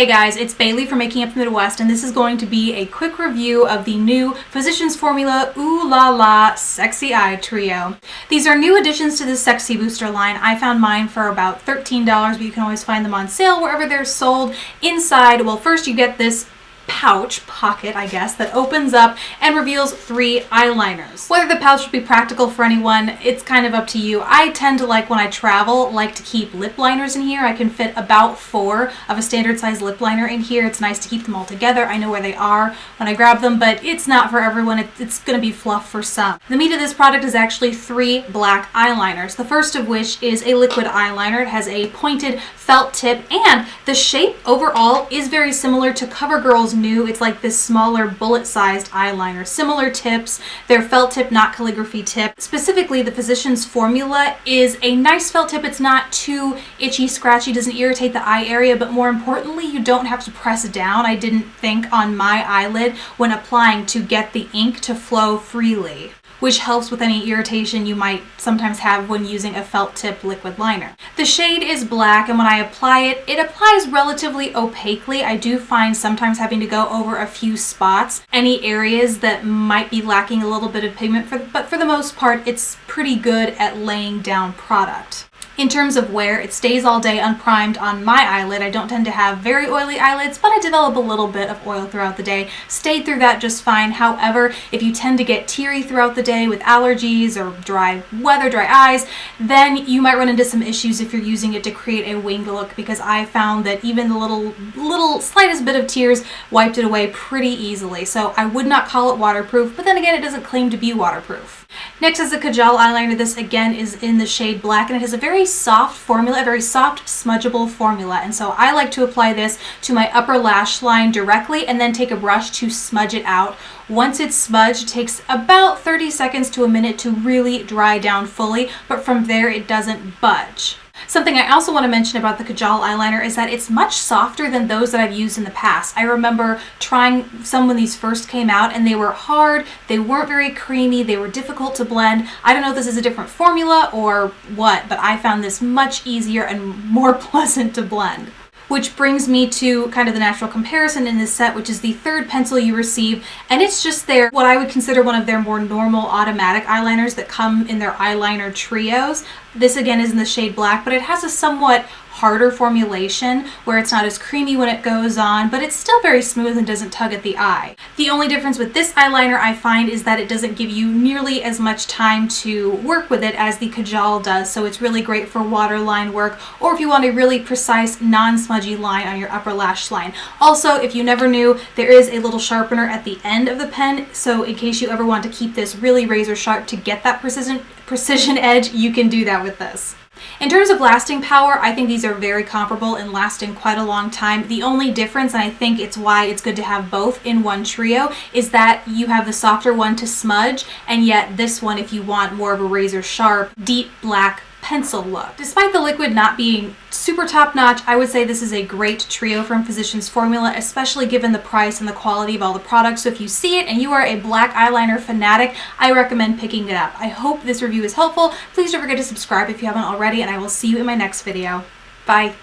Hey guys, it's Bailey from Making Up the Midwest, and this is going to be a quick review of the new Physicians Formula Ooh La La Sexy Eye Trio. These are new additions to the Sexy Booster line. I found mine for about $13, but you can always find them on sale wherever they're sold. Inside, well, first you get this pocket, I guess, that opens up and reveals 3 eyeliners. Whether the pouch would be practical for anyone, it's kind of up to you. I tend to when I travel, like to keep lip liners in here. I can fit about 4 of a standard size lip liner in here. It's nice to keep them all together. I know where they are when I grab them, but it's not for everyone. It's going to be fluff for some. The meat of this product is actually 3 black eyeliners, the first of which is a liquid eyeliner. It has a pointed felt tip, and the shape overall is very similar to CoverGirl's new. It's like this smaller bullet-sized eyeliner. Similar tips. They're felt tip, not calligraphy tip. Specifically, the Physicians Formula is a nice felt tip. It's not too itchy, scratchy, doesn't irritate the eye area, but more importantly, you don't have to press down, I didn't think, on my eyelid when applying to get the ink to flow freely, which helps with any irritation you might sometimes have when using a felt tip liquid liner. The shade is black, and when I apply it, it applies relatively opaquely. I do find sometimes having to go over a few spots, any areas that might be lacking a little bit of pigment, but for the most part, it's pretty good at laying down product. In terms of wear, it stays all day unprimed on my eyelid. I don't tend to have very oily eyelids, but I develop a little bit of oil throughout the day. Stayed through that just fine. However, if you tend to get teary throughout the day with allergies or dry weather, dry eyes, then you might run into some issues if you're using it to create a winged look, because I found that even the little slightest bit of tears wiped it away pretty easily. So I would not call it waterproof, but then again, it doesn't claim to be waterproof. Next is the Kajal eyeliner. This again is in the shade black, and it has a very soft formula, a very soft smudgeable formula. And so I like to apply this to my upper lash line directly and then take a brush to smudge it out. Once it's smudged, it takes about 30 seconds to a minute to really dry down fully, but from there it doesn't budge. Something I also want to mention about the Kajal eyeliner is that it's much softer than those that I've used in the past. I remember trying some when these first came out, and they were hard, they weren't very creamy, they were difficult to blend. I don't know if this is a different formula or what, but I found this much easier and more pleasant to blend. Which brings me to kind of the natural comparison in this set, which is the 3rd pencil you receive, and it's just what I would consider one of their more normal automatic eyeliners that come in their eyeliner trios. This again is in the shade black, but it has a somewhat harder formulation where it's not as creamy when it goes on, but it's still very smooth and doesn't tug at the eye. The only difference with this eyeliner I find is that it doesn't give you nearly as much time to work with it as the Kajal does, so it's really great for waterline work, or if you want a really precise, non-smudgy line on your upper lash line. Also, if you never knew, there is a little sharpener at the end of the pen, so in case you ever want to keep this really razor sharp to get that precision edge, you can do that with this. In terms of lasting power, I think these are very comparable in lasting quite a long time. The only difference, and I think it's why it's good to have both in one trio, is that you have the softer one to smudge, and yet this one, if you want more of a razor sharp, deep black pencil look. Despite the liquid not being super top-notch, I would say this is a great trio from Physicians Formula, especially given the price and the quality of all the products. So if you see it and you are a black eyeliner fanatic, I recommend picking it up. I hope this review is helpful. Please don't forget to subscribe if you haven't already, and I will see you in my next video. Bye!